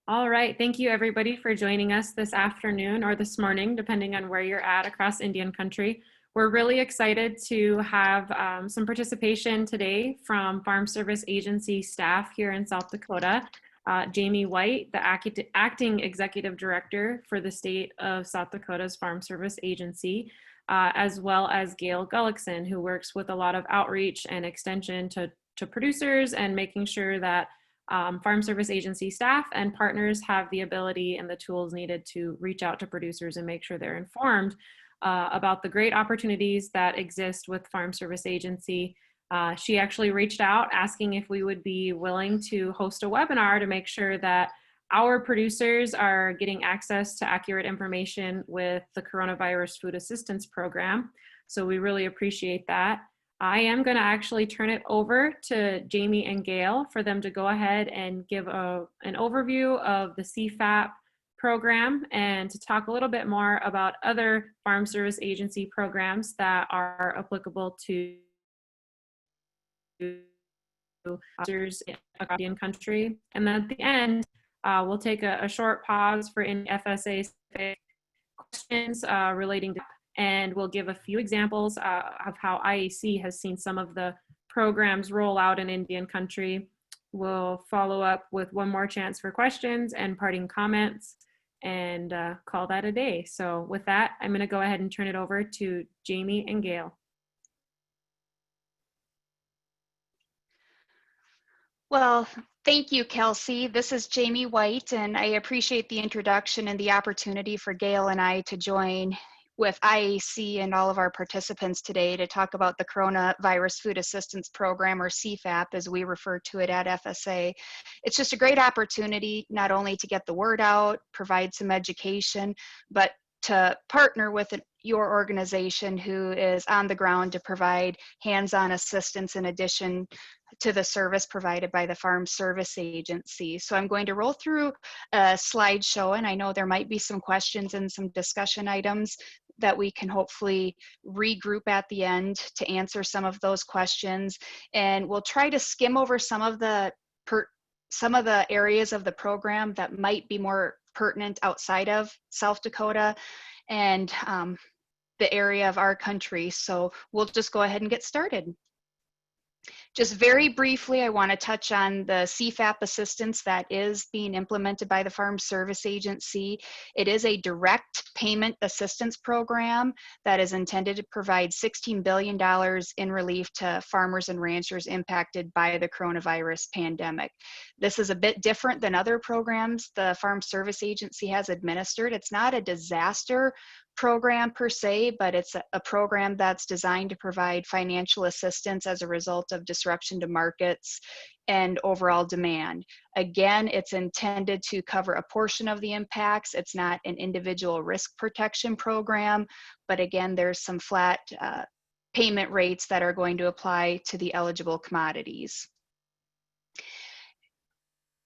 All right. Thank you, everybody, for joining us this afternoon or this morning, depending on where you're at across Indian country. We're really excited to have some participation today from Farm Service Agency staff here in South Dakota. Jamie White, the acting executive director for the state of South Dakota's Farm Service Agency, as well as Gail Gullickson, who works with a lot of outreach and extension to producers and making sure that Farm Service Agency staff and partners have the ability and the tools needed to reach out to producers and make sure they're informed about the great opportunities that exist with Farm Service Agency. She actually reached out asking if we would be willing to host a webinar to make sure that our producers are getting access to accurate information with the Coronavirus Food Assistance Program. So we really appreciate that. I am going to actually turn it over to Jamie and Gail for them to go ahead and give an overview of the CFAP program and to talk a little bit more about other Farm Service Agency programs that are applicable to officers in Indian country. And then at the end, we'll take a short pause for any FSA questions relating to, and we'll give a few examples of how IAC has seen some of the programs roll out in Indian country. We'll follow up with one more chance for questions and parting comments and call that a day. So with that, I'm going to go ahead and turn it over to Jamie and Gail. Well, thank you, Kelsey. This is Jamie White, and I appreciate the introduction and the opportunity for Gail and I to join with IAC and all of our participants today to talk about the Coronavirus Food Assistance Program, or CFAP as we refer to it at FSA. It's just a great opportunity not only to get the word out, provide some education, but to partner with your organization who is on the ground to provide hands-on assistance in addition to the service provided by the Farm Service Agency. So I'm going to roll through a slideshow, and I know there might be some questions and some discussion items that we can hopefully regroup at the end to answer some of those questions. And we'll try to skim over some of the areas of the program that might be more pertinent outside of South Dakota and the area of our country. So we'll just go ahead and get started. Just very briefly, I want to touch on the CFAP assistance that is being implemented by the Farm Service Agency. It is a direct payment assistance program that is intended to provide $16 billion in relief to farmers and ranchers impacted by the coronavirus pandemic. This is a bit different than other programs the Farm Service Agency has administered. It's not a disaster program per se, but it's a program that's designed to provide financial assistance as a result of disruption to markets and overall demand. Again, it's intended to cover a portion of the impacts. It's not an individual risk protection program, but again, there's some flat payment rates that are going to apply to the eligible commodities.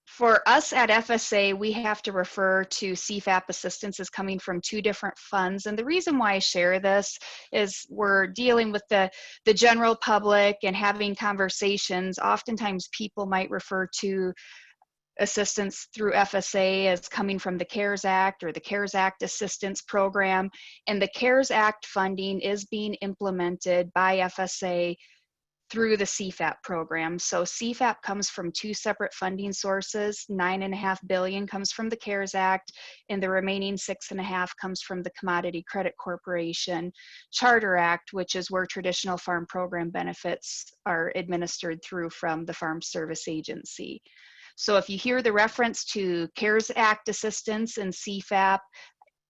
For us at FSA, we have to refer to CFAP assistance as coming from two different funds. And the reason why I share this is we're dealing with the general public and having conversations. Oftentimes people might refer to assistance through FSA as coming from the CARES Act or the CARES Act Assistance Program. And the CARES Act funding is being implemented by FSA through the CFAP program. So CFAP comes from two separate funding sources. $9.5 billion comes from the CARES Act, and the remaining $6.5 billion comes from the Commodity Credit Corporation Charter Act, which is where traditional farm program benefits are administered through from the Farm Service Agency. So if you hear the reference to CARES Act assistance and CFAP,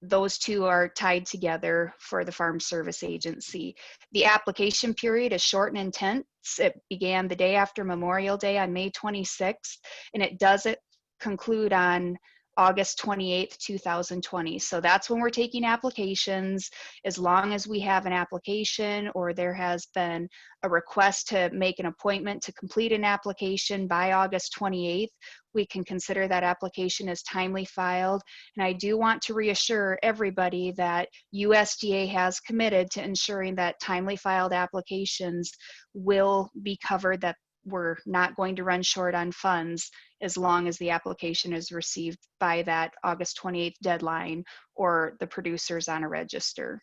those two are tied together for the Farm Service Agency. The application period is short and intense. It began the day after Memorial Day on May 26th, and it doesn't conclude on August 28th, 2020. So that's when we're taking applications. As long as we have an application or there has been a request to make an appointment to complete an application by August 28th, we can consider that application as timely filed. And I do want to reassure everybody that USDA has committed to ensuring that timely filed applications will be covered, that we're not going to run short on funds as long as the application is received by that August 28th deadline or the producer's on a register.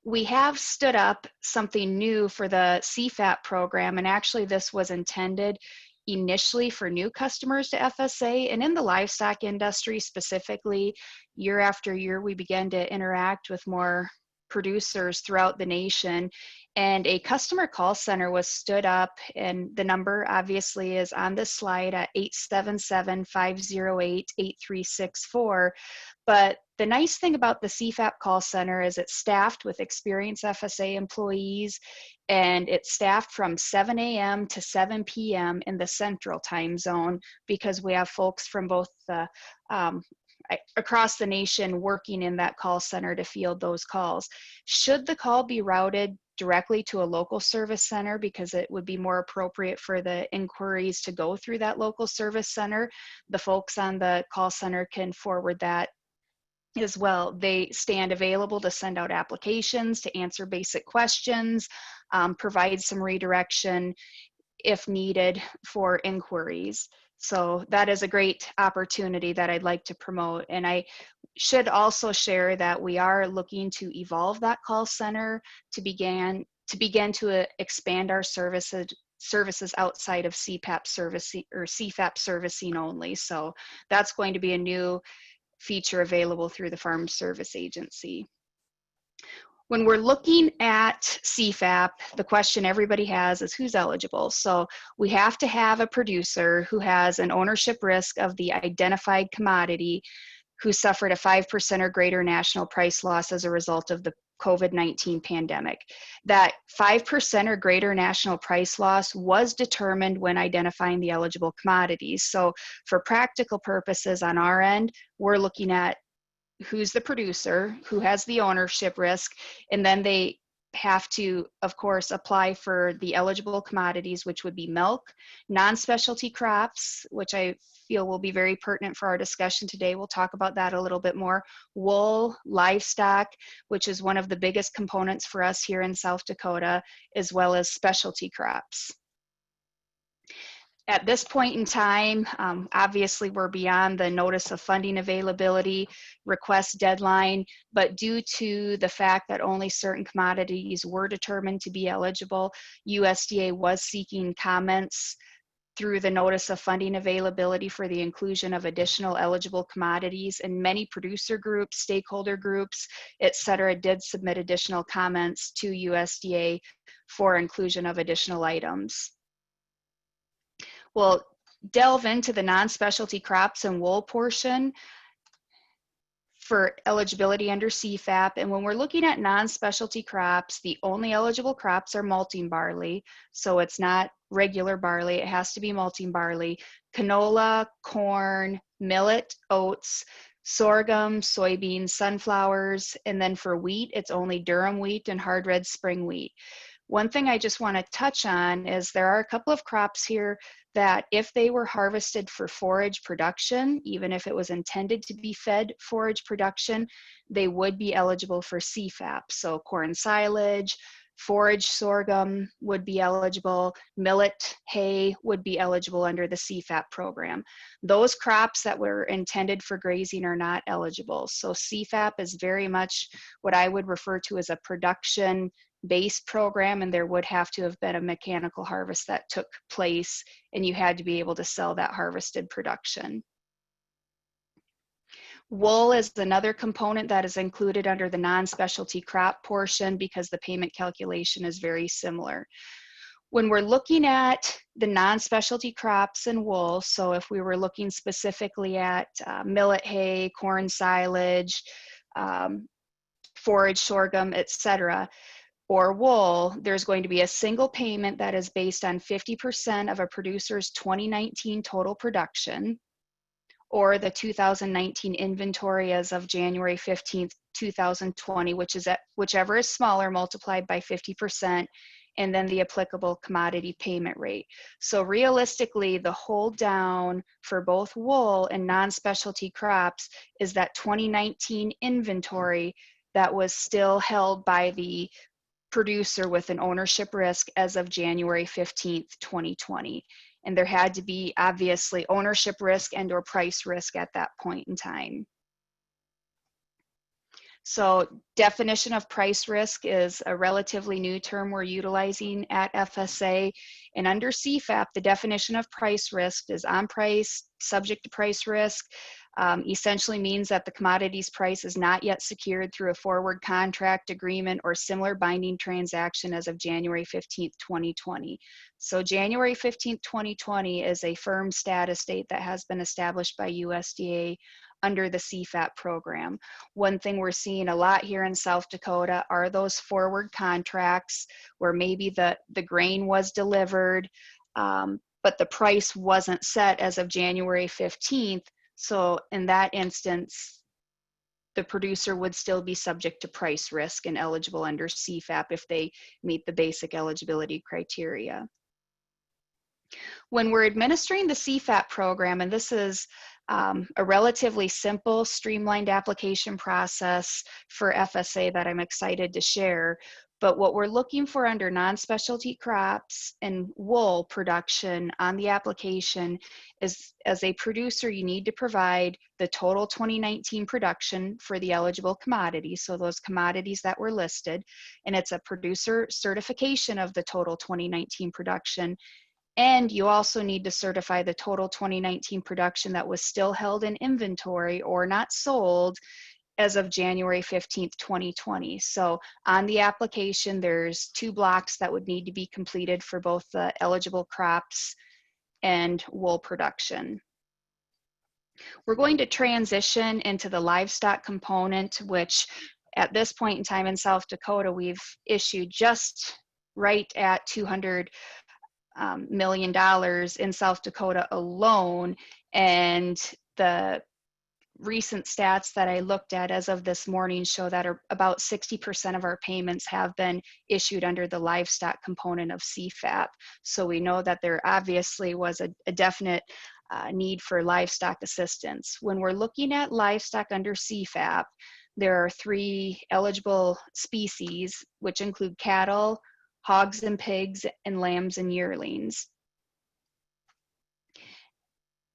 We have stood up something new for the CFAP program, and actually this was intended initially for new customers to FSA, and in the livestock industry specifically, year after year we began to interact with more producers throughout the nation, and a customer call center was stood up, and the number obviously is on this slide at 877-508-8364. But the nice thing about the CFAP call center is it's staffed with experienced FSA employees, and it's staffed from 7 a.m. to 7 p.m. in the central time zone, because we have folks from both the across the nation working in that call center to field those calls. Should the call be routed directly to a local service center, because it would be more appropriate for the inquiries to go through that local service center, the folks on the call center can forward that as well. They stand available to send out applications, to answer basic questions, provide some redirection if needed for inquiries. So that is a great opportunity that I'd like to promote. And I should also share that we are looking to evolve that call center to begin to expand our services outside of CPAP servicing or CFAP servicing only. So that's going to be a new feature available through the Farm Service Agency. When we're looking at CFAP, the question everybody has is who's eligible. So we have to have a producer who has an ownership risk of the identified commodity, who suffered a 5% or greater national price loss as a result of the COVID-19 pandemic. That 5% or greater national price loss was determined when identifying the eligible commodities. So for practical purposes on our end, we're looking at who's the producer, who has the ownership risk, and then they have to, of course, apply for the eligible commodities, which would be milk, non-specialty crops, which I feel will be very pertinent for our discussion today. We'll talk about that a little bit more. Wool, livestock, which is one of the biggest components for us here in South Dakota, as well as specialty crops. At this point in time, obviously we're beyond the notice of funding availability request deadline, but due to the fact that only certain commodities were determined to be eligible, USDA was seeking comments through the notice of funding availability for the inclusion of additional eligible commodities, and many producer groups, stakeholder groups, et cetera, did submit additional comments to USDA for inclusion of additional items. We'll delve into the non-specialty crops and wool portion for eligibility under CFAP. And when we're looking at non-specialty crops, the only eligible crops are malting barley. So it's not regular barley, it has to be malting barley, canola, corn, millet, oats, sorghum, soybeans, sunflowers, and then for wheat, it's only durum wheat and hard red spring wheat. One thing I just want to touch on is there are a couple of crops here that if they were harvested for forage production, even if it was intended to be fed forage production, they would be eligible for CFAP. So corn silage, forage sorghum would be eligible, millet, hay would be eligible under the CFAP program. Those crops that were intended for grazing are not eligible. So CFAP is very much what I would refer to as a production based program, and there would have to have been a mechanical harvest that took place, and you had to be able to sell that harvested production. Wool is another component that is included under the non-specialty crop portion because the payment calculation is very similar. When we're looking at the non-specialty crops and wool, so if we were looking specifically at millet, hay, corn silage, forage sorghum, etc., or wool, there's going to be a single payment that is based on 50% of a producer's 2019 total production, or the 2019 inventory as of January 15th, 2020, whichever is smaller, multiplied by 50%, and then the applicable commodity payment rate. So realistically, the hold down for both wool and non-specialty crops is that 2019 inventory that was still held by the producer with an ownership risk as of January 15th, 2020. And there had to be obviously ownership risk and or price risk at that point in time. So definition of price risk is a relatively new term we're utilizing at FSA. And under CFAP, the definition of price risk is on price, subject to price risk, essentially means that the commodity's price is not yet secured through a forward contract agreement or similar binding transaction as of January 15th, 2020. So January 15th, 2020 is a firm status date that has been established by USDA under the CFAP program. One thing we're seeing a lot here in South Dakota are those forward contracts where maybe the grain was delivered, but the price wasn't set as of January 15th. So in that instance, the producer would still be subject to price risk and eligible under CFAP if they meet the basic eligibility criteria. When we're administering the CFAP program, and this is a relatively simple, streamlined application process for FSA that I'm excited to share, but what we're looking for under non-specialty crops and wool production on the application is, as a producer, you need to provide the total 2019 production for the eligible commodities, so those commodities that were listed, and it's a producer certification of the total 2019 production. And you also need to certify the total 2019 production that was still held in inventory or not sold as of January 15th, 2020. So on the application, there's 2 blocks that would need to be completed for both the eligible crops and wool production. We're going to transition into the livestock component, which at this point in time in South Dakota, we've issued just right at $200 million in South Dakota alone, and the recent stats that I looked at as of this morning show that about 60% of our payments have been issued under the livestock component of CFAP. So we know that there obviously was a definite need for livestock assistance. When we're looking at livestock under CFAP, there are 3 eligible species, which include cattle, hogs and pigs, and lambs and yearlings.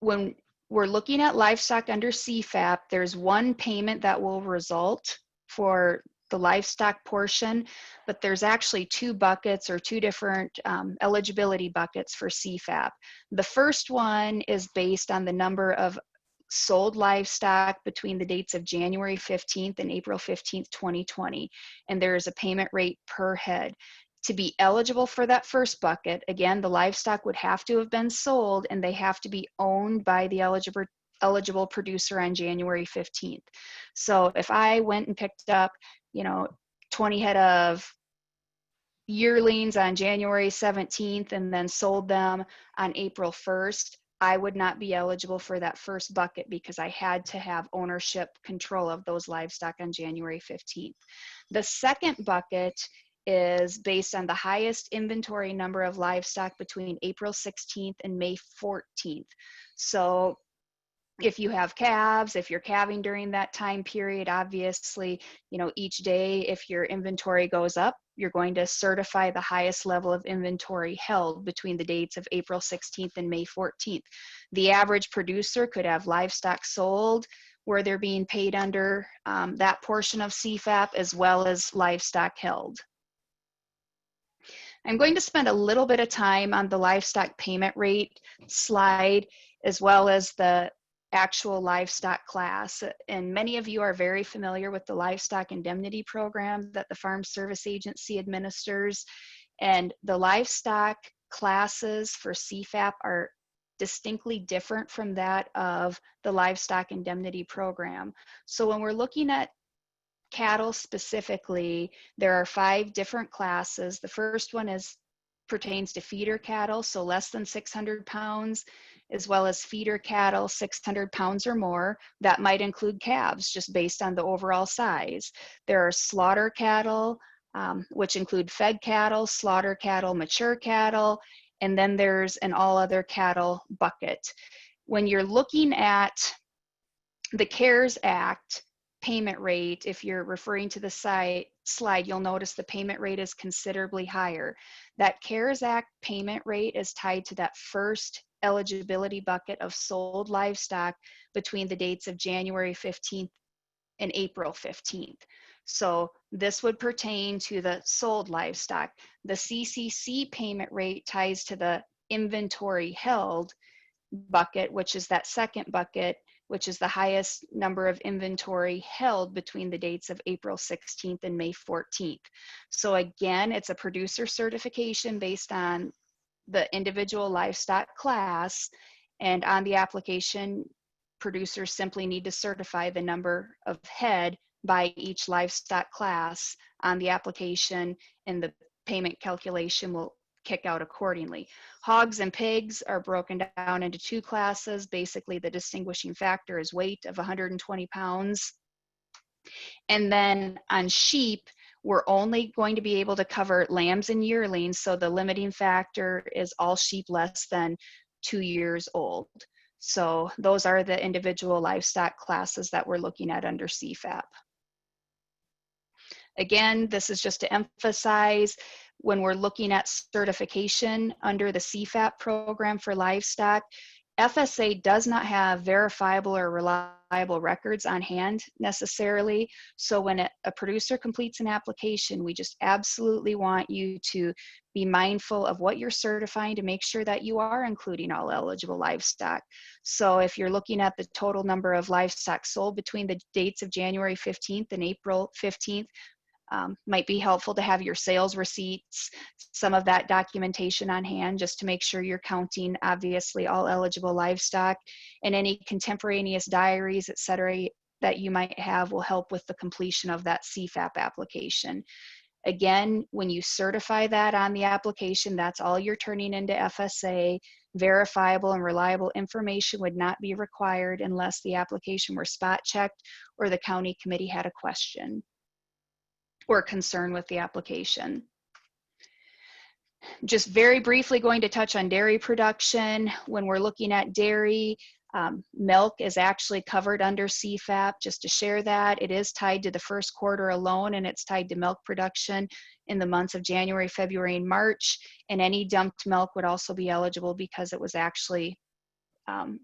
When we're looking at livestock under CFAP, there's 1 payment that will result for the livestock portion, but there's actually 2 buckets or 2 different eligibility buckets for CFAP. The first one is based on the number of sold livestock between the dates of January 15th and April 15th, 2020, and there is a payment rate per head. To be eligible for that first bucket, again, the livestock would have to have been sold and they have to be owned by the eligible producer on January 15th. So if I went and picked up, 20 head of yearlings on January 17th and then sold them on April 1st, I would not be eligible for that first bucket because I had to have ownership control of those livestock on January 15th. The second bucket is based on the highest inventory number of livestock between April 16th and May 14th. So if you have calves, if you're calving during that time period, obviously, each day, if your inventory goes up, you're going to certify the highest level of inventory held between the dates of April 16th and May 14th. The average producer could have livestock sold where they're being paid under that portion of CFAP, as well as livestock held. I'm going to spend a little bit of time on the livestock payment rate slide, as well as the actual livestock class. And many of you are very familiar with the livestock indemnity program that the Farm Service Agency administers. And the livestock classes for CFAP are distinctly different from that of the livestock indemnity program. So when we're looking at cattle specifically, there are 5 different classes. The first one pertains to feeder cattle, so less than 600 pounds, as well as feeder cattle 600 pounds or more. That might include calves, just based on the overall size. There are slaughter cattle, which include fed cattle, slaughter cattle, mature cattle, and then there's an all other cattle bucket. When you're looking at the CARES Act payment rate, if you're referring to the slide, you'll notice the payment rate is considerably higher. That CARES Act payment rate is tied to that first eligibility bucket of sold livestock between the dates of January 15th and April 15th. So this would pertain to the sold livestock. The CCC payment rate ties to the inventory held bucket, which is that second bucket, which is the highest number of inventory held between the dates of April 16th and May 14th. So again, it's a producer certification based on the individual livestock class, and on the application, producers simply need to certify the number of head by each livestock class on the application, and the payment calculation will kick out accordingly. Hogs and pigs are broken down into two classes. Basically, the distinguishing factor is weight of 120 pounds. And then on sheep, we're only going to be able to cover lambs and yearlings, so the limiting factor is all sheep less than 2 years old. So those are the individual livestock classes that we're looking at under CFAP. Again, this is just to emphasize, when we're looking at certification under the CFAP program for livestock, FSA does not have verifiable or reliable records on hand necessarily. So when a producer completes an application, we just absolutely want you to be mindful of what you're certifying to make sure that you are including all eligible livestock. So if you're looking at the total number of livestock sold between the dates of January 15th and April 15th, might be helpful to have your sales receipts, some of that documentation on hand, just to make sure you're counting obviously all eligible livestock, and any contemporaneous diaries, etc., that you might have will help with the completion of that CFAP application. Again, when you certify that on the application, that's all you're turning into FSA. Verifiable and reliable information would not be required unless the application were spot checked or the county committee had a question or concern with the application. Just very briefly going to touch on dairy production. When we're looking at dairy, milk is actually covered under CFAP. Just to share that, it is tied to the first quarter alone, and it's tied to milk production in the months of January, February, and March. And any dumped milk would also be eligible because it was actually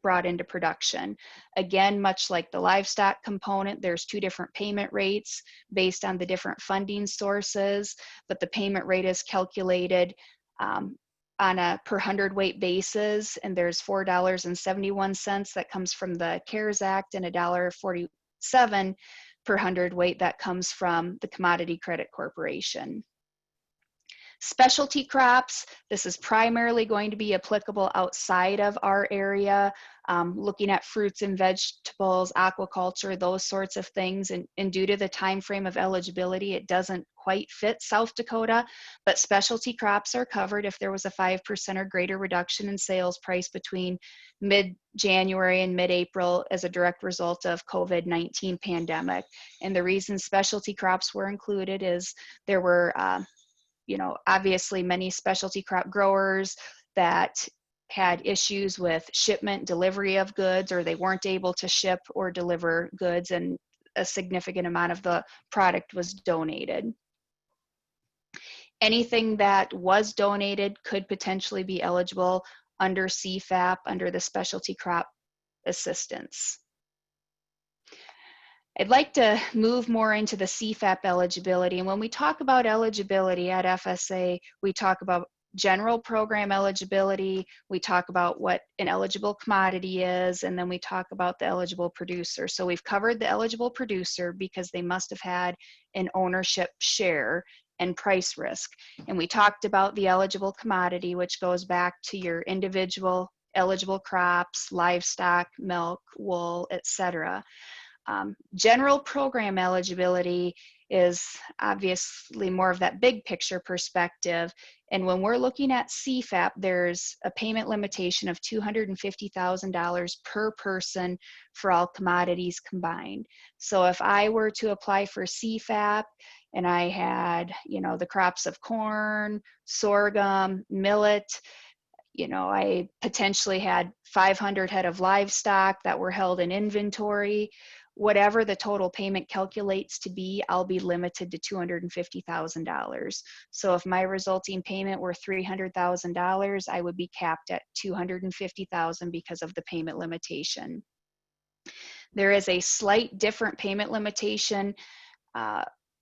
brought into production. Again, much like the livestock component, there's two different payment rates based on the different funding sources, but the payment rate is calculated on a per hundredweight basis, and there's $4.71 that comes from the CARES Act and $1.47 per hundredweight that comes from the Commodity Credit Corporation. Specialty crops, this is primarily going to be applicable outside of our area, looking at fruits and vegetables, aquaculture, those sorts of things. And due to the time frame of eligibility, it doesn't quite fit South Dakota, but specialty crops are covered if there was a 5% or greater reduction in sales price between mid-January and mid-April as a direct result of COVID-19 pandemic. And the reason specialty crops were included is there were obviously many specialty crop growers that had issues with shipment, delivery of goods, or they weren't able to ship or deliver goods, and a significant amount of the product was donated. Anything that was donated could potentially be eligible under CFAP, under the Specialty Crop Assistance. I'd like to move more into the CFAP eligibility. And when we talk about eligibility at FSA, we talk about general program eligibility, we talk about what an eligible commodity is, and then we talk about the eligible producer. So we've covered the eligible producer because they must have had an ownership share and price risk. And we talked about the eligible commodity, which goes back to your individual eligible crops, livestock, milk, wool, etc. General program eligibility is obviously more of that big picture perspective. And when we're looking at CFAP, there's a payment limitation of $250,000 per person for all commodities combined. So if I were to apply for CFAP and I had, the crops of corn, sorghum, millet, I potentially had 500 head of livestock that were held in inventory. whatever the total payment calculates to be, I'll be limited to $250,000. So if my resulting payment were $300,000, I would be capped at $250,000 because of the payment limitation. There is a slight different payment limitation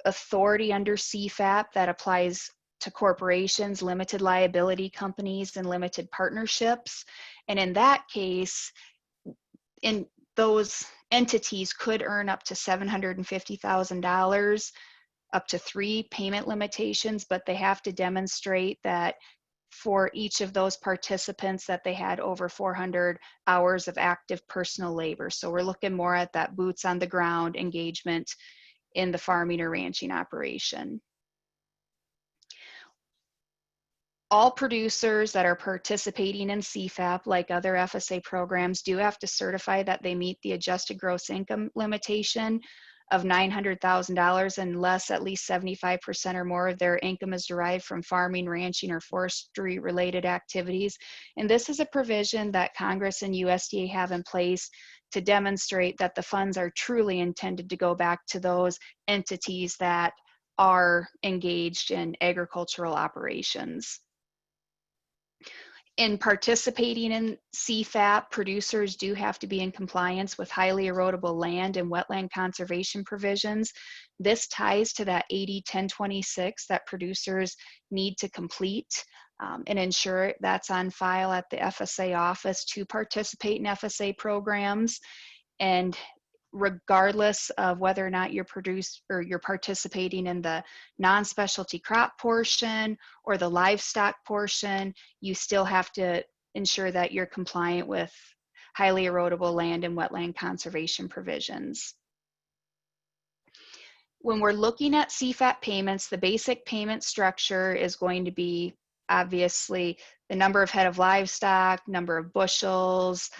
authority under CFAP that applies to corporations, limited liability companies, and limited partnerships. And in that case, in those entities could earn up to $750,000, up to 3 payment limitations, but they have to demonstrate that for each of those participants that they had over 400 hours of active personal labor. So we're looking more at that boots on the ground engagement in the farming or ranching operation. All producers that are participating in CFAP, like other FSA programs, do have to certify that they meet the adjusted gross income limitation of $900,000 unless at least 75% or more of their income is derived from farming, ranching, or forestry related activities. And this is a provision that Congress and USDA have in place to demonstrate that the funds are truly intended to go back to those entities that are engaged in agricultural operations. In participating in CFAP, producers do have to be in compliance with highly erodible land and wetland conservation provisions. This ties to that 80-1026 that producers need to complete and ensure that's on file at the FSA office to participate in FSA programs. And regardless of whether or not you're participating in the non-specialty crop portion or the livestock portion, you still have to ensure that you're compliant with highly erodible land and wetland conservation provisions. When we're looking at CFAP payments, the basic payment structure is going to be obviously the number of head of livestock, number of bushels,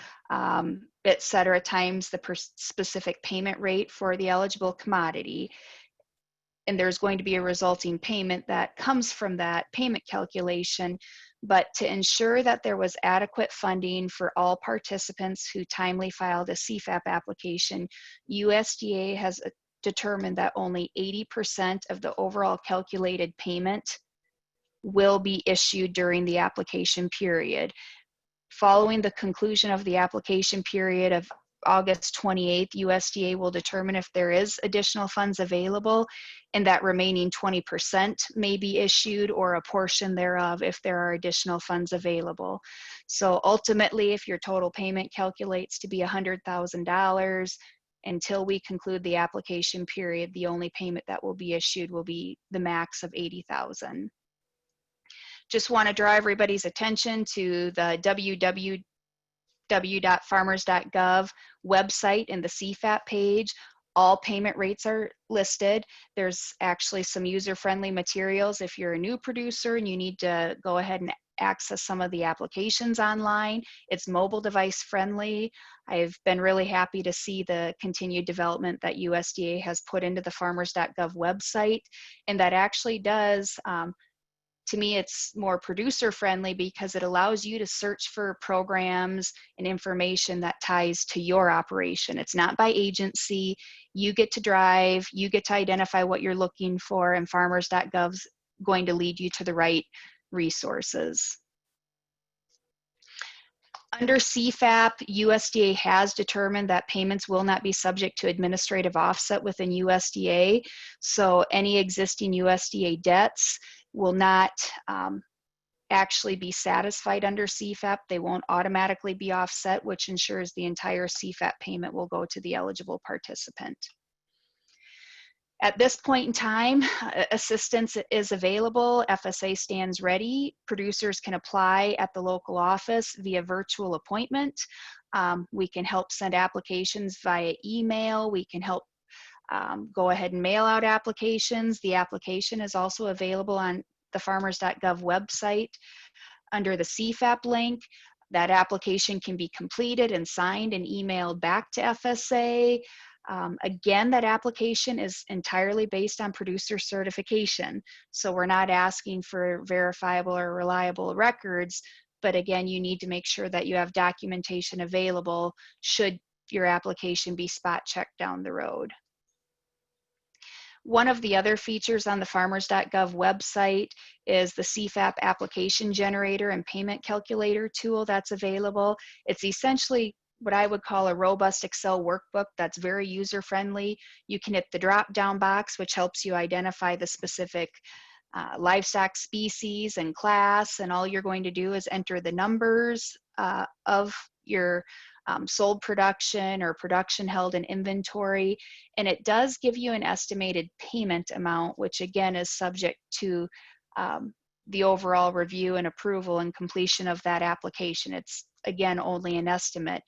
et cetera, times the specific payment rate for the eligible commodity. And there's going to be a resulting payment that comes from that payment calculation. But to ensure that there was adequate funding for all participants who timely filed a CFAP application, USDA has determined that only 80% of the overall calculated payment will be issued during the application period. Following the conclusion of the application period of August 28th, USDA will determine if there is additional funds available, and that remaining 20% may be issued, or a portion thereof if there are additional funds available. So ultimately, if your total payment calculates to be $100,000, until we conclude the application period, the only payment that will be issued will be the max of $80,000. Just want to draw everybody's attention to the www.farmers.gov website and the CFAP page. All payment rates are listed. There's actually some user-friendly materials if you're a new producer and you need to go ahead and access some of the applications online. It's mobile device friendly. I've been really happy to see the continued development that USDA has put into the farmers.gov website, and that actually does to me, it's more producer friendly because it allows you to search for programs and information that ties to your operation. It's not by agency. You get to drive, you get to identify what you're looking for, and farmers.gov's going to lead you to the right resources. Under CFAP, USDA has determined that payments will not be subject to administrative offset within USDA. So any existing USDA debts will not actually be satisfied under CFAP. They won't automatically be offset, which ensures the entire CFAP payment will go to the eligible participant. At this point in time, assistance is available. FSA stands ready. Producers can apply at the local office via virtual appointment. We can help send applications via email. We can help go ahead and mail out applications. The application is also available on the farmers.gov website under the CFAP link. That application can be completed and signed and emailed back to FSA. Again, that application is entirely based on producer certification. So we're not asking for verifiable or reliable records, but again, you need to make sure that you have documentation available should your application be spot checked down the road. One of the other features on the farmers.gov website is the CFAP application generator and payment calculator tool that's available. It's essentially what I would call a robust Excel workbook that's very user-friendly. You can hit the drop-down box, which helps you identify the specific livestock species and class, and all you're going to do is enter the numbers of your sold production or production held in inventory, and it does give you an estimated payment amount, which again is subject to the overall review and approval and completion of that application. It's again only an estimate.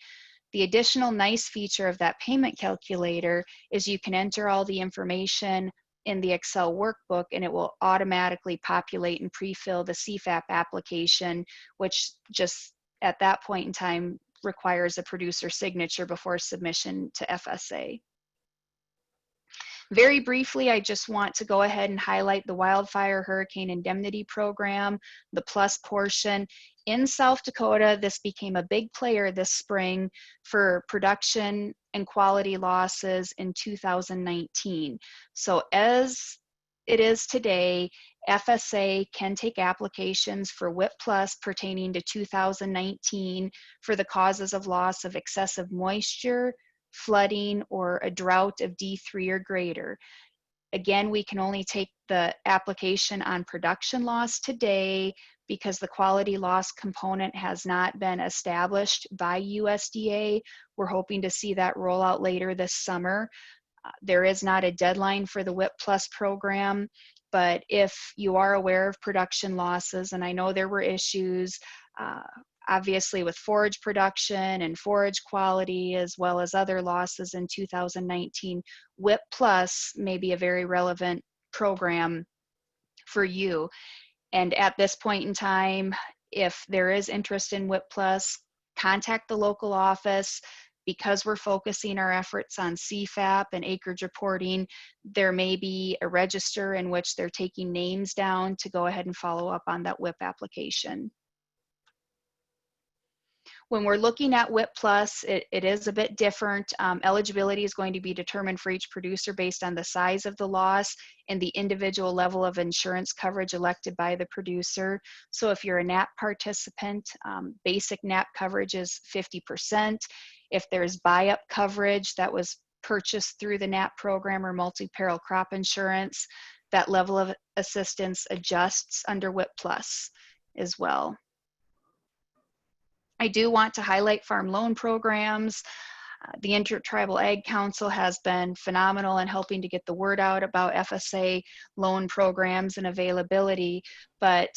The additional nice feature of that payment calculator is you can enter all the information in the Excel workbook, and it will automatically populate and pre-fill the CFAP application, which just at that point in time requires a producer signature before submission to FSA. Very briefly, I just want to go ahead and highlight the Wildfire Hurricane Indemnity Program, the PLUS portion. In South Dakota, this became a big player this spring for production and quality losses in 2019. So as it is today, FSA can take applications for WIP Plus pertaining to 2019 for the causes of loss of excessive moisture, flooding, or a drought of D3 or greater. Again, we can only take the application on production loss today because the quality loss component has not been established by USDA. We're hoping to see that roll out later this summer. There is not a deadline for the WIP Plus program, but if you are aware of production losses, and I know there were issues, obviously with forage production and forage quality, as well as other losses in 2019, WIP Plus may be a very relevant program for you. And at this point in time, if there is interest in WIP Plus, contact the local office. Because we're focusing our efforts on CFAP and acreage reporting, there may be a register in which they're taking names down to go ahead and follow up on that WIP application. When we're looking at WIP Plus, it is a bit different. Eligibility is going to be determined for each producer based on the size of the loss and the individual level of insurance coverage elected by the producer. So if you're a NAP participant, basic NAP coverage is 50%. If there's buy-up coverage that was purchased through the NAP program or multi-peril crop insurance, that level of assistance adjusts under WIP Plus as well. I do want to highlight farm loan programs. The Intertribal Ag Council has been phenomenal in helping to get the word out about FSA loan programs and availability. But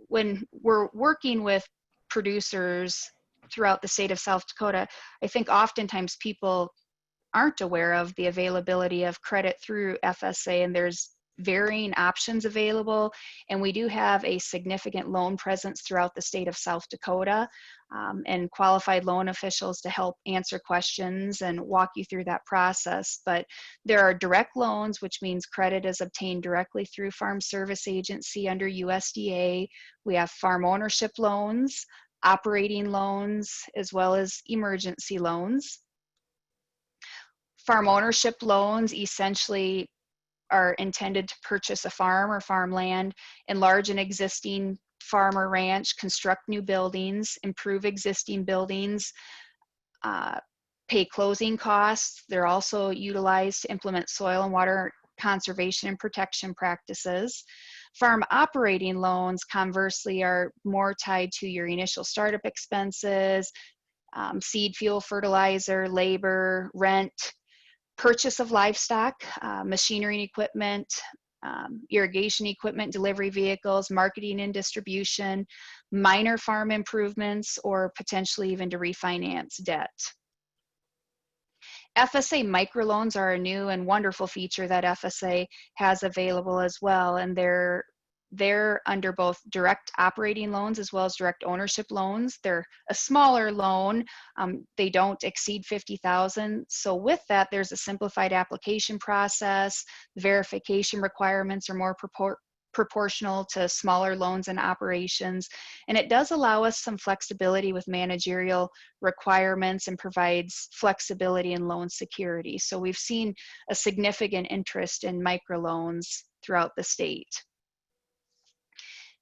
when we're working with producers throughout the state of South Dakota, I think oftentimes people aren't aware of the availability of credit through FSA, and there's varying options available, and we do have a significant loan presence throughout the state of South Dakota, and qualified loan officials to help answer questions and walk you through that process. But there are direct loans, which means credit is obtained directly through Farm Service Agency under USDA. We have farm ownership loans, operating loans, as well as emergency loans. Farm ownership loans essentially are intended to purchase a farm or farmland, enlarge an existing farm or ranch, construct new buildings, improve existing buildings, pay closing costs. They're also utilized to implement soil and water conservation and protection practices. Farm operating loans, conversely, are more tied to your initial startup expenses, seed, fuel, fertilizer, labor, rent, purchase of livestock, machinery and equipment, irrigation equipment, delivery vehicles, marketing and distribution, minor farm improvements, or potentially even to refinance debt. FSA microloans are a new and wonderful feature that FSA has available as well, and they're under both direct operating loans as well as direct ownership loans. They're a smaller loan. They don't exceed $50,000. So with that, there's a simplified application process. Verification requirements are more proportional to smaller loans and operations. And it does allow us some flexibility with managerial requirements and provides flexibility in loan security. So we've seen a significant interest in microloans throughout the state.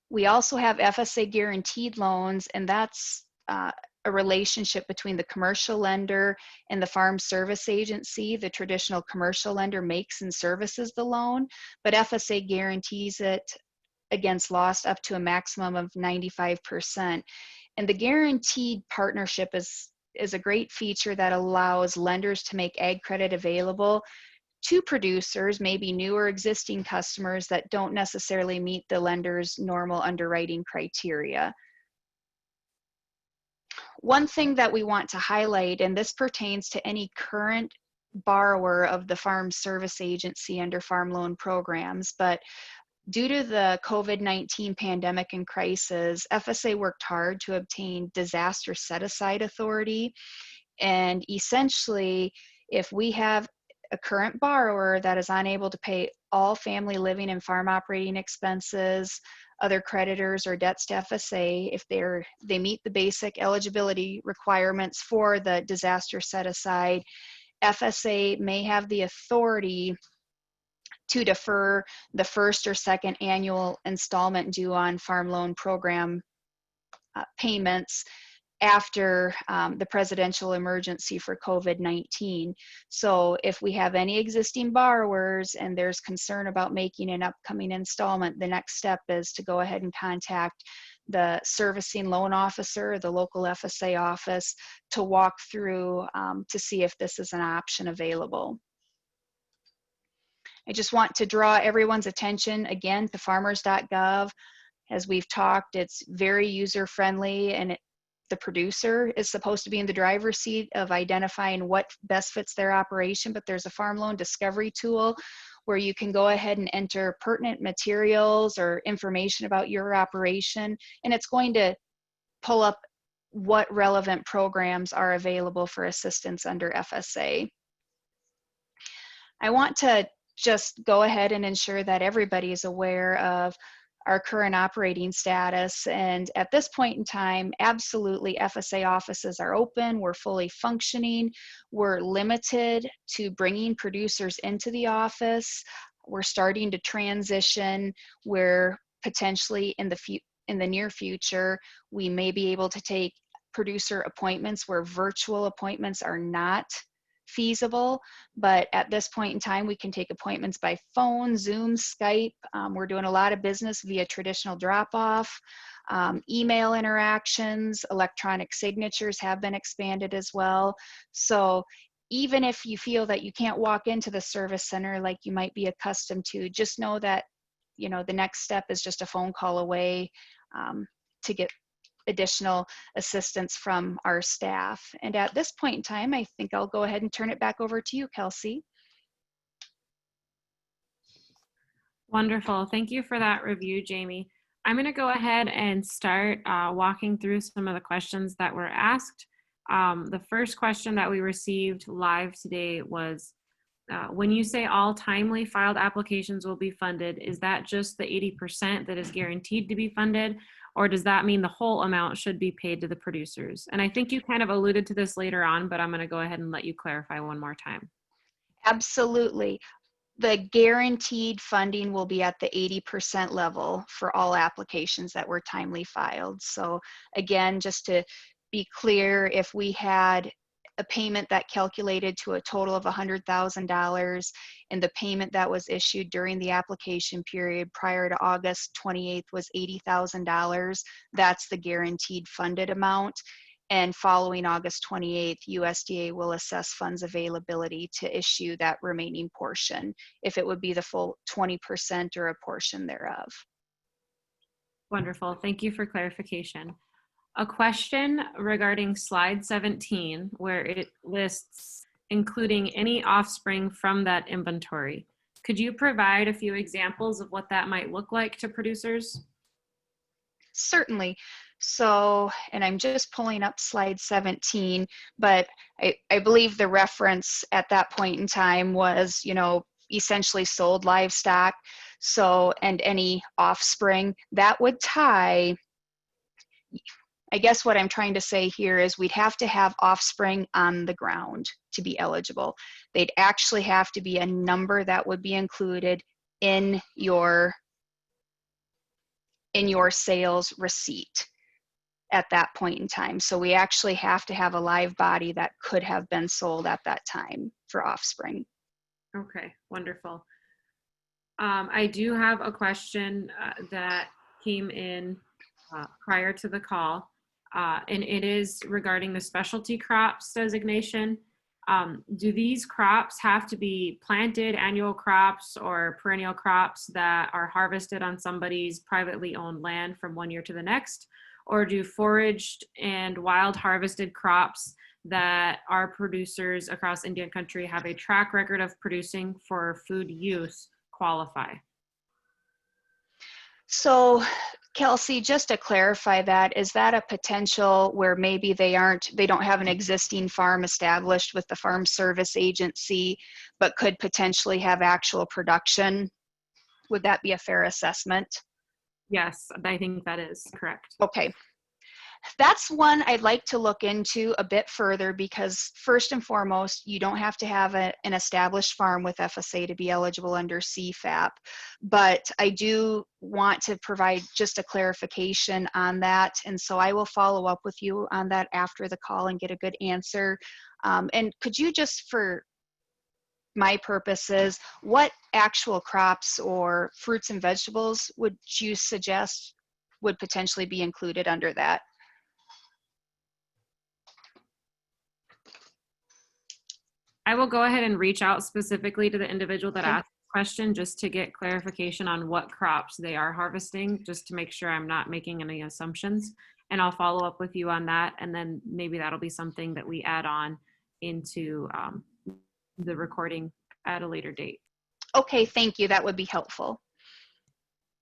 We also have FSA Guaranteed Loans, and that's a relationship between the commercial lender and the farm service agency. The traditional commercial lender makes and services the loan, but FSA guarantees it against loss up to a maximum of 95%. And the guaranteed partnership is a great feature that allows lenders to make ag credit available to producers, maybe new or existing customers that don't necessarily meet the lender's normal underwriting criteria. One thing that we want to highlight, and this pertains to any current borrower of the farm service agency under farm loan programs, but due to the COVID-19 pandemic and crisis, FSA worked hard to obtain disaster set-aside authority. And essentially, if we have a current borrower that is unable to pay all family living and farm operating expenses, other creditors or debts to FSA, if they meet the basic eligibility requirements for the disaster set-aside, FSA may have the authority to defer the first or second annual installment due on farm loan program payments after the presidential emergency for COVID-19. So if we have any existing borrowers and there's concern about making an upcoming installment, the next step is to go ahead and contact the servicing loan officer or the local FSA office to walk through to see if this is an option available. I just want to draw everyone's attention again to farmers.gov. As we've talked, it's very user-friendly, and the producer is supposed to be in the driver's seat of identifying what best fits their operation, but there's a farm loan discovery tool where you can go ahead and enter pertinent materials or information about your operation, and it's going to pull up what relevant programs are available for assistance under FSA. I want to just go ahead and ensure that everybody is aware of our current operating status. And at this point in time, absolutely, FSA offices are open. We're fully functioning. We're limited to bringing producers into the office. We're starting to transition where potentially in the near future, we may be able to take producer appointments where virtual appointments are not feasible, but at this point in time, we can take appointments by phone, Zoom, Skype. We're doing a lot of business via traditional drop-off, email interactions, electronic signatures have been expanded as well. So even if you feel that you can't walk into the service center like you might be accustomed to, just know that, you know, the next step is just a phone call away to get additional assistance from our staff. And at this point in time, I think I'll go ahead and turn it back over to you, Kelsey. Wonderful. Thank you for that review, Jamie. I'm going to go ahead and start walking through some of the questions that were asked. The first question that we received live today was, when you say all timely filed applications will be funded, is that just the 80% that is guaranteed to be funded, or does that mean the whole amount should be paid to the producers? And I think you kind of alluded to this later on, but I'm going to go ahead and let you clarify one more time. Absolutely. The guaranteed funding will be at the 80% level for all applications that were timely filed. So again, just to be clear, if we had a payment that calculated to a total of $100,000 and the payment that was issued during the application period prior to August 28th was $80,000, that's the guaranteed funded amount. And following August 28th, USDA will assess funds availability to issue that remaining portion, if it would be the full 20% or a portion thereof. Wonderful. Thank you for clarification. A question regarding slide 17, where it lists including any offspring from that inventory. Could you provide a few examples of what that might look like to producers? Certainly. So, and I'm just pulling up slide 17, but I believe the reference at that point in time was, you know, essentially sold livestock, so, and any offspring, that would tie, I guess what I'm trying to say here is we'd have to have offspring on the ground to be eligible. They'd actually have to be a number that would be included in your sales receipt at that point in time. So we actually have to have a live body that could have been sold at that time for offspring. Okay, wonderful. I do have a question that came in prior to the call, and it is regarding the specialty crops designation. Do these crops have to be planted annual crops or perennial crops that are harvested on somebody's privately owned land from one year to the next? Or do foraged and wild harvested crops that our producers across Indian country have a track record of producing for food use qualify? So Kelsey, just to clarify that, is that a potential where maybe they don't have an existing farm established with the Farm Service Agency, but could potentially have actual production? Would that be a fair assessment? Yes, I think that is correct. Okay. That's one I'd like to look into a bit further, because first and foremost, you don't have to have an established farm with FSA to be eligible under CFAP. But I do want to provide just a clarification on that. And so I will follow up with you on that after the call and get a good answer. And could you just, for my purposes, what actual crops or fruits and vegetables would you suggest would potentially be included under that? I will go ahead and reach out specifically to the individual that Okay. asked the question just to get clarification on what crops they are harvesting, just to make sure I'm not making any assumptions. And I'll follow up with you on that. And then maybe that'll be something that we add on into the recording at a later date. Okay, thank you. That would be helpful.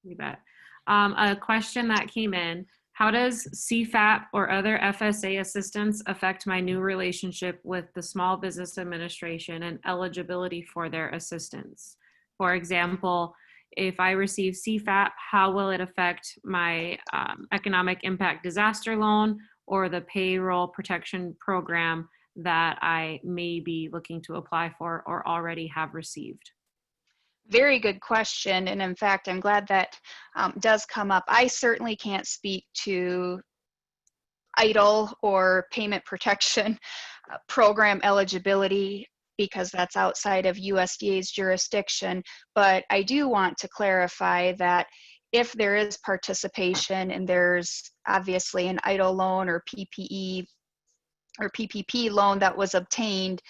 You bet. A question that came in: how does CFAP or other FSA assistance affect my new relationship with the Small Business Administration and eligibility for their assistance? For example, if I receive CFAP, how will it affect my economic impact disaster loan or the payroll protection program that I may be looking to apply for or already have received? Very good question. And in fact, I'm glad that does come up. I certainly can't speak to EIDL or payment protection program eligibility, because that's outside of USDA's jurisdiction. But I do want to clarify that if there is participation and there's obviously an EIDL loan or PPE or PPP loan that was obtained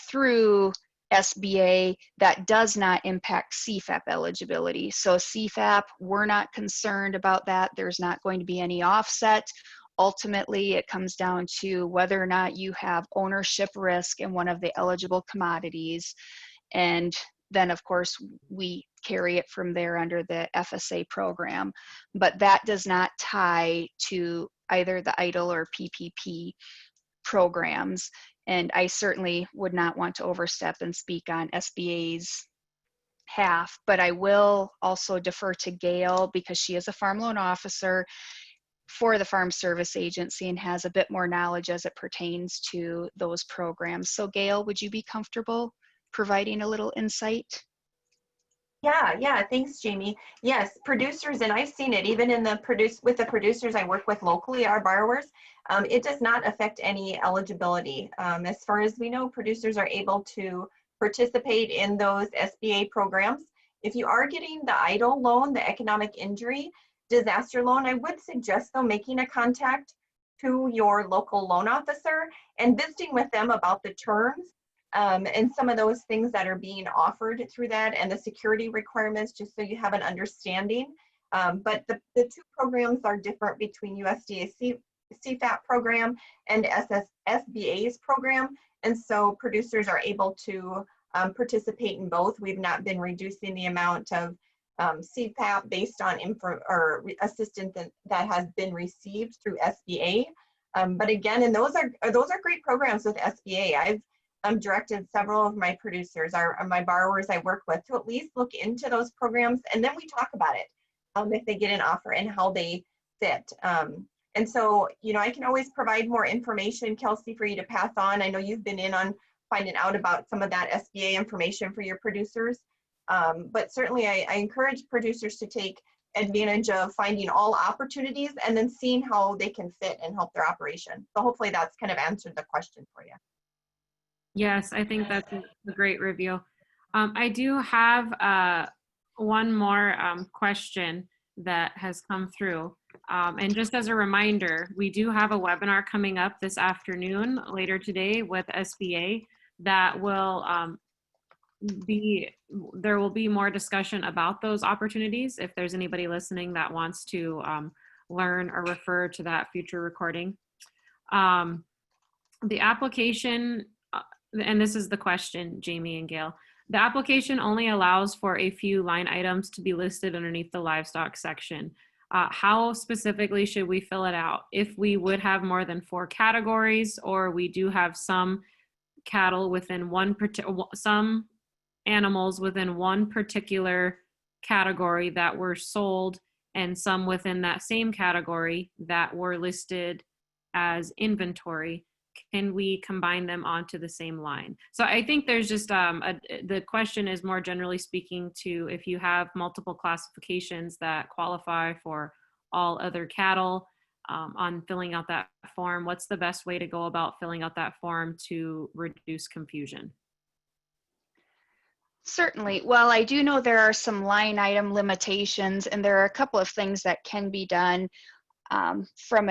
through SBA, that does not impact CFAP eligibility. So CFAP, we're not concerned about that. There's not going to be any offset. Ultimately, it comes down to whether or not you have ownership risk in one of the eligible commodities. And then, of course, we carry it from there under the FSA program. But that does not tie to either the EIDL or PPP programs. And I certainly would not want to overstep and speak on SBA's half, but I will also defer to Gail, because she is a farm loan officer for the Farm Service Agency and has a bit more knowledge as it pertains to those programs. So Gail, would you be comfortable providing a little insight? Yeah, thanks, Jamie. Yes, producers, and I've seen it even in with the producers I work with locally, our borrowers, it does not affect any eligibility. As far as we know, producers are able to participate in those SBA programs. If you are getting the EIDL loan, the economic injury disaster loan, I would suggest though making a contact to your local loan officer and visiting with them about the terms and some of those things that are being offered through that and the security requirements, just so you have an understanding. But the two programs are different between USDA CFAP program and SBA's program. And so producers are able to participate in both. We've not been reducing the amount of CFAP based on assistance that has been received through SBA. But again, and those are great programs with SBA. directed several of my producers, my borrowers I work with, to at least look into those programs, and then we talk about it if they get an offer and how they fit. And so, you know, I can always provide more information, Kelsey, for you to pass on. I know you've been in on finding out about some of that SBA information for your producers. But certainly I encourage producers to take advantage of finding all opportunities and then seeing how they can fit and help their operation. So hopefully that's kind of answered the question for you. Yes, I think that's a great review. I do have one more question that has come through. And just as a reminder, we do have a webinar coming up this afternoon, later today, with SBA that will there will be more discussion about those opportunities. If there's anybody listening that wants to learn or refer to that future recording. The application, and this is the question, Jamie and Gail, the application only allows for a few line items to be listed underneath the livestock section. How specifically should we fill it out? If we would have more than 4 categories, or we do have some cattle within some animals within one particular category that were sold, and some within that same category that were listed as inventory, can we combine them onto the same line? So I think there's just the question is more generally speaking to if you have multiple classifications that qualify for all other cattle on filling out that form, what's the best way to go about filling out that form to reduce confusion? Certainly. Well, I do know there are some line item limitations, and there are a couple of things that can be done from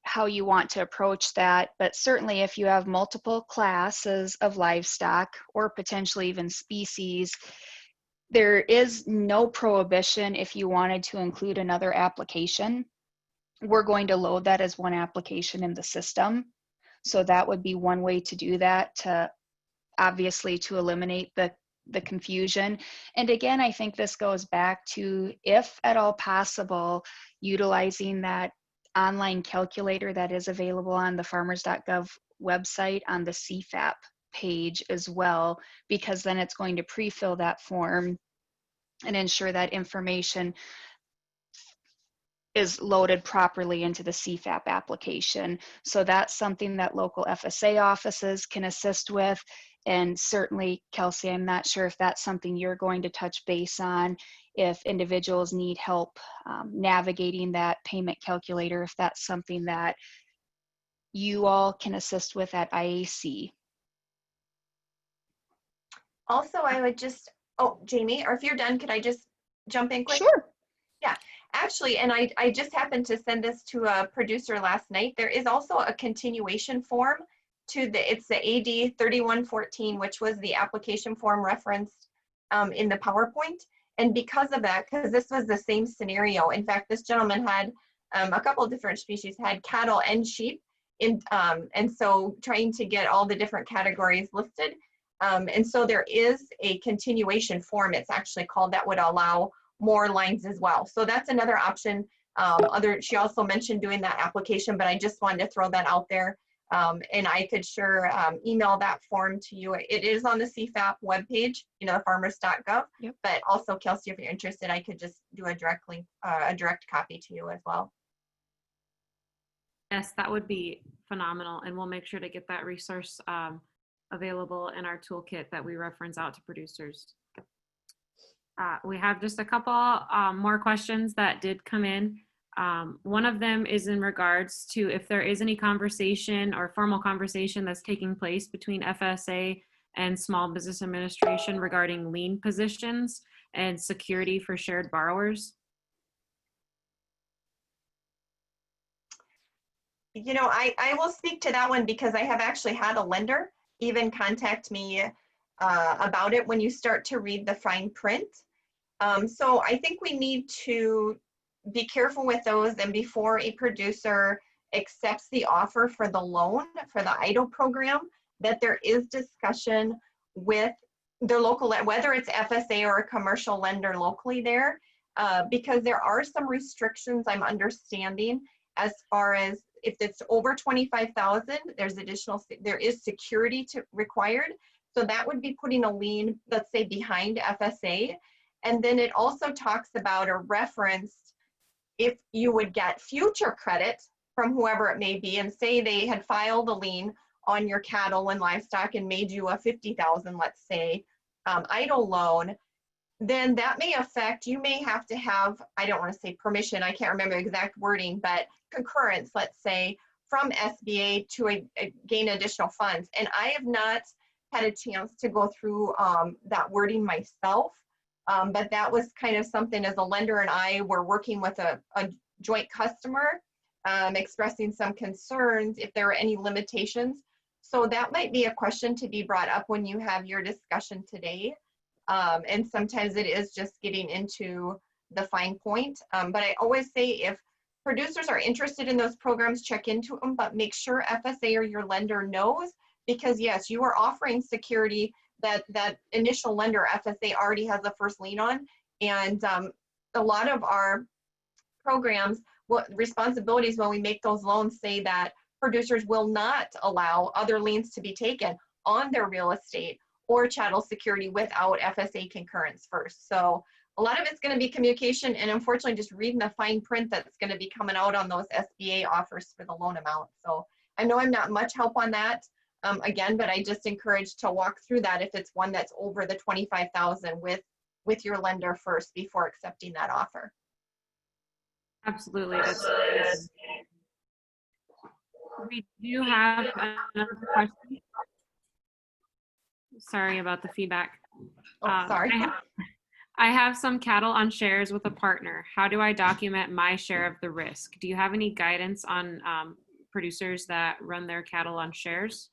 how you want to approach that. But certainly if you have multiple classes of livestock or potentially even species, there is no prohibition if you wanted to include another application. We're going to load that as one application in the system. So that would be one way to do that, to obviously to eliminate the confusion. And again, I think this goes back to, if at all possible, utilizing that online calculator that is available on the farmers.gov website on the CFAP page as well, because then it's going to pre-fill that form and ensure that information is loaded properly into the CFAP application. So that's something that local FSA offices can assist with. And certainly, Kelsey, I'm not sure if that's something you're going to touch base on, if individuals need help navigating that payment calculator, if that's something that you all can assist with at IAC. Also, I would just, oh, Jamie, or if you're done, could I just jump in quick? Sure. Yeah, actually, and I just happened to send this to a producer last night. There is also a continuation form to it's the AD 3114, which was the application form referenced in the PowerPoint. And because of that, because this was the same scenario, in fact, this gentleman had a couple of different species, had cattle and sheep, and so trying to get all the different categories listed. And so there is a continuation form, it's actually called, that would allow more lines as well. So that's another option. She also mentioned doing that application, but I just wanted to throw that out there. And I could sure email that form to you. It is on the CFAP webpage, farmers.gov. Yep. But also, Kelsey, if you're interested, I could just do a direct link, a direct copy to you as well. Yes, that would be phenomenal. And we'll make sure to get that resource available in our toolkit that we reference out to producers. We have just a couple more questions that did come in. One of them is in regards to if there is any conversation or formal conversation that's taking place between FSA and Small Business Administration regarding lien positions and security for shared borrowers. I will speak to that one because I have actually had a lender even contact me about it when you start to read the fine print. So I think we need to be careful with those, and before a producer accepts the offer for the loan for the EIDL program, that there is discussion with the local, whether it's FSA or a commercial lender locally there, because there are some restrictions I'm understanding as far as if it's over 25,000, there is security required. So that would be putting a lien, let's say, behind FSA. And then it also talks about a reference if you would get future credit from whoever it may be, and say they had filed a lien on your cattle and livestock and made you a 50,000, let's say, idle loan, then that may affect, you may have to have, I don't want to say permission, I can't remember the exact wording, but concurrence, let's say, from SBA to gain additional funds. And I have not had a chance to go through that wording myself, but that was kind of something as a lender and I were working with a joint customer, expressing some concerns if there are any limitations. So that might be a question to be brought up when you have your discussion today. And sometimes it is just getting into the fine point. But I always say if producers are interested in those programs, check into them, but make sure FSA or your lender knows, because yes, you are offering security that initial lender FSA already has a first lien on. And a lot of our programs, responsibilities when we make those loans say that producers will not allow other liens to be taken on their real estate or chattel security without FSA concurrence first. So a lot of it's going to be communication, and unfortunately just reading the fine print that's going to be coming out on those SBA offers for the loan amount. So I know I'm not much help on that again, but I just encourage to walk through that if it's one that's over the 25,000 with your lender first before accepting that offer. Absolutely. We do have another question. Sorry about the feedback. Oh, sorry. I have some cattle on shares with a partner. How do I document my share of the risk? Do you have any guidance on producers that run their cattle on shares?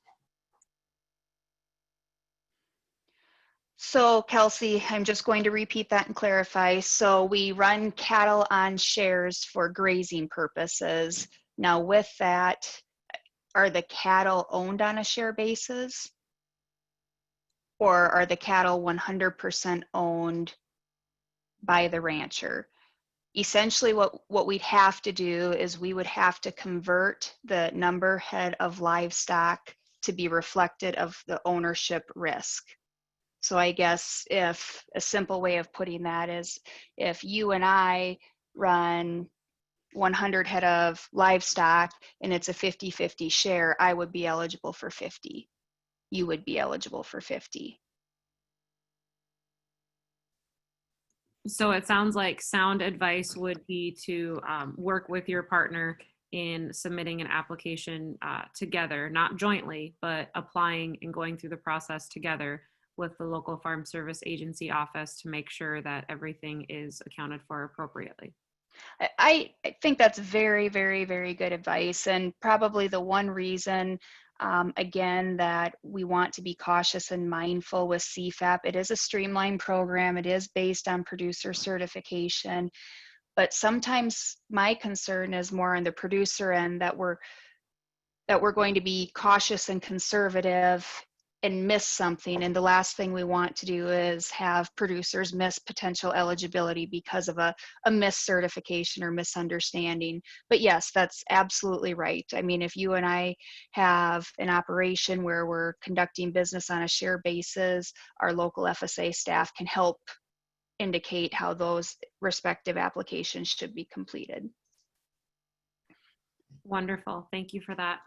So Kelsey, I'm just going to repeat that and clarify. So we run cattle on shares for grazing purposes. Now with that, are the cattle owned on a share basis? Or are the cattle 100% owned by the rancher? Essentially what we'd have to do is we would have to convert the number head of livestock to be reflected of the ownership risk. So I guess if a simple way of putting that is if you and I run 100 head of livestock and it's a 50-50 share, I would be eligible for 50. You would be eligible for 50. So it sounds like sound advice would be to work with your partner in submitting an application together, not jointly, but applying and going through the process together with the local farm service agency office to make sure that everything is accounted for appropriately. I think that's very, very, very good advice, and probably the one reason again, that we want to be cautious and mindful with CFAP. It is a streamlined program. It is based on producer certification, but sometimes my concern is more on the producer end, that we're going to be cautious and conservative and miss something. And the last thing we want to do is have producers miss potential eligibility because of a miscertification or misunderstanding. But yes, that's absolutely right. I mean, if you and I have an operation where we're conducting business on a share basis, our local FSA staff can help indicate how those respective applications should be completed. Wonderful. Thank you for that.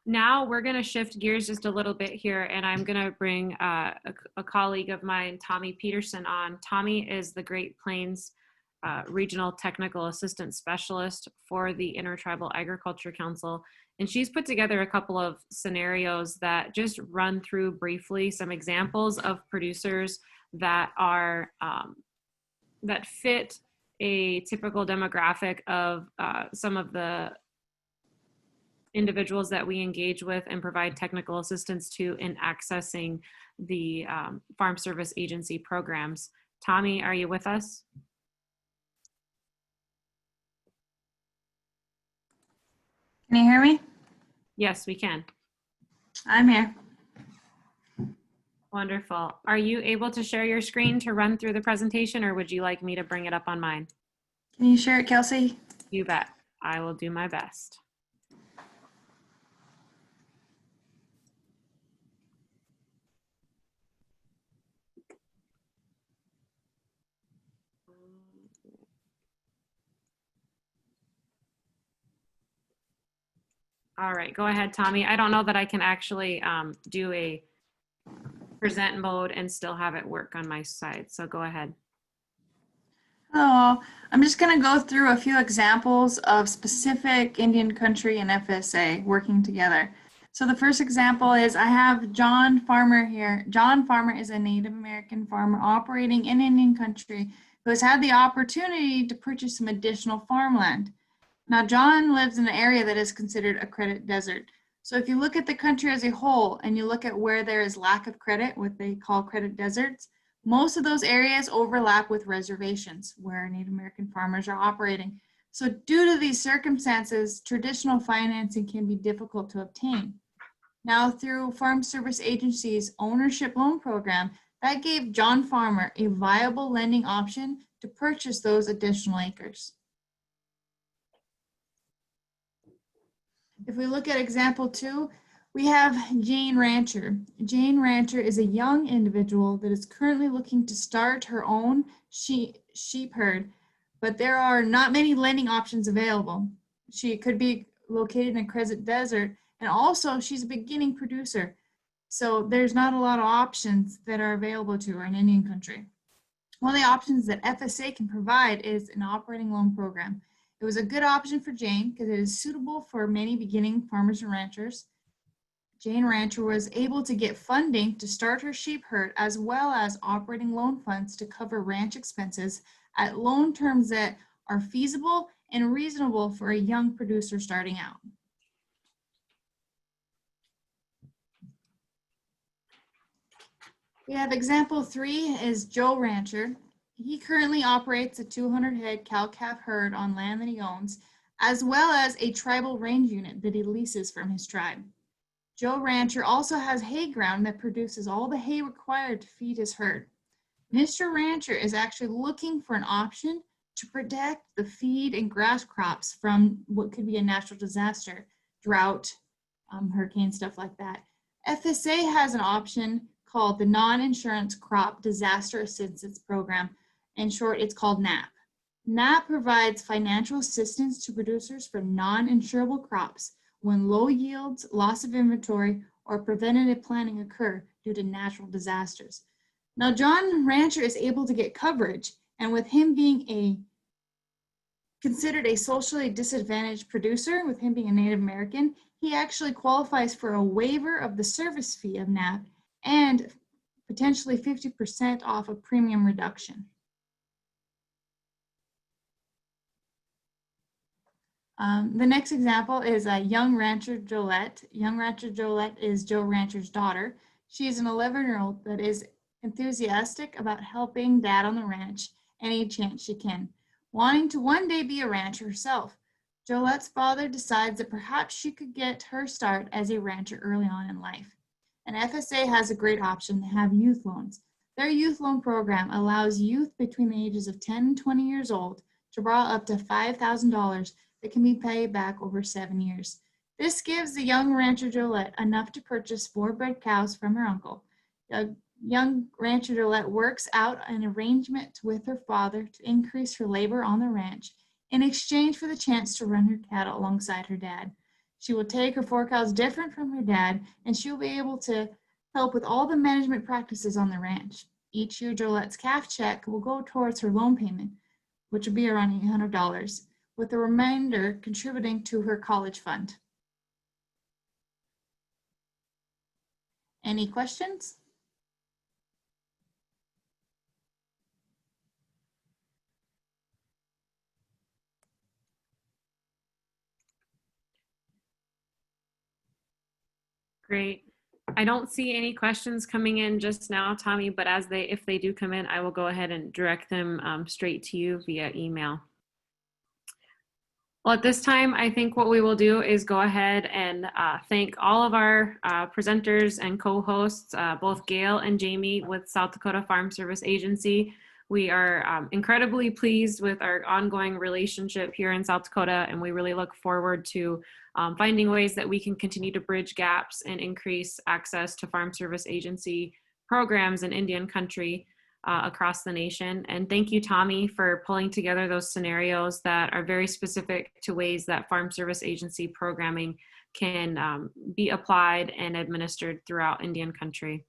Now we're going to shift gears just a little bit here, and I'm going to bring a colleague of mine, Tommy Peterson, on. Tommy is the Great Plains Regional Technical Assistance Specialist for the Intertribal Agriculture Council, and she's put together a couple of scenarios that just run through briefly some examples of producers that are that fit a typical demographic of some of the individuals that we engage with and provide technical assistance to in accessing the Farm Service Agency programs. Tommy, are you with us? Can you hear me? Yes, we can. I'm here. Wonderful. Are you able to share your screen to run through the presentation, or would you like me to bring it up on mine? Can you share it, Kelsey? You bet. I will do my best. All right, go ahead, Tommy. I don't know that I can actually do a present mode and still have it work on my side. So go ahead. Hello, I'm just going to go through a few examples of specific Indian country and FSA working together. So the first example is I have John Farmer here. John Farmer is a Native American farmer operating in Indian country who has had the opportunity to purchase some additional farmland. Now, John lives in an area that is considered a credit desert. So if you look at the country as a whole and you look at where there is lack of credit, what they call credit deserts, most of those areas overlap with reservations where Native American farmers are operating. So due to these circumstances, traditional financing can be difficult to obtain. Now, through Farm Service Agency's ownership loan program, that gave John Farmer a viable lending option to purchase those additional acres. If we look at example 2, we have Jane Rancher. Jane Rancher is a young individual that is currently looking to start her own sheep herd, but there are not many lending options available. She could be located in a credit desert, and also she's a beginning producer. So there's not a lot of options that are available to her in Indian country. One of the options that FSA can provide is an operating loan program. It was a good option for Jane because it is suitable for many beginning farmers and ranchers. Jane Rancher was able to get funding to start her sheep herd as well as operating loan funds to cover ranch expenses at loan terms that are feasible and reasonable for a young producer starting out. We have example 3 is Joe Rancher. He currently operates a 200-head cow-calf herd on land that he owns, as well as a tribal range unit that he leases from his tribe. Joe Rancher also has hay ground that produces all the hay required to feed his herd. Mr. Rancher is actually looking for an option to protect the feed and grass crops from what could be a natural disaster, drought, hurricane, stuff like that. FSA has an option called the Non-Insurance Crop Disaster Assistance Program. In short, it's called NAP. NAP provides financial assistance to producers for non-insurable crops when low yields, loss of inventory, or preventative planning occur due to natural disasters. Now, John Rancher is able to get coverage, and with him being considered a socially disadvantaged producer, with him being a Native American, he actually qualifies for a waiver of the service fee of NAP and potentially 50% off a premium reduction. The next example is young rancher Jolette. Young rancher Jolette is Joe Rancher's daughter. She is an 11-year-old that is enthusiastic about helping dad on the ranch any chance she can, wanting to one day be a rancher herself. Jolette's father decides that perhaps she could get her start as a rancher early on in life. And FSA has a great option to have youth loans. Their youth loan program allows youth between the ages of 10 and 20 years old to borrow up to $5,000 that can be paid back over 7 years. This gives the young rancher Jolette enough to purchase 4 bred cows from her uncle. Young rancher Jolette works out an arrangement with her father to increase her labor on the ranch in exchange for the chance to run her cattle alongside her dad. She will take her 4 cows different from her dad, and she will be able to help with all the management practices on the ranch. Each year, Jolette's calf check will go towards her loan payment, which will be around $800, with the remainder contributing to her college fund. Any questions? Great. I don't see any questions coming in just now, Tommy, but if they do come in, I will go ahead and direct them straight to you via email. Well, at this time, I think what we will do is go ahead and thank all of our presenters and co-hosts, both Gail and Jamie with South Dakota Farm Service Agency. We are incredibly pleased with our ongoing relationship here in South Dakota, and we really look forward to finding ways that we can continue to bridge gaps and increase access to Farm Service Agency programs in Indian country. across the nation. And thank you, Tommy, for pulling together those scenarios that are very specific to ways that Farm Service Agency programming can be applied and administered throughout Indian country.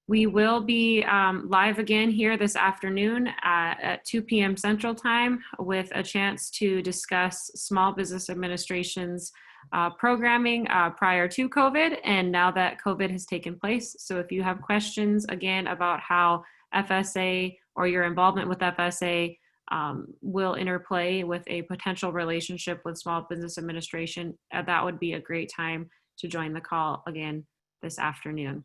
We will be live again here this afternoon at 2 p.m. Central Time with a chance to discuss Small Business Administration's programming prior to COVID and now that COVID has taken place. So if you have questions again about how FSA or your involvement with FSA will interplay with a potential relationship with Small Business Administration, that would be a great time to join the call again this afternoon.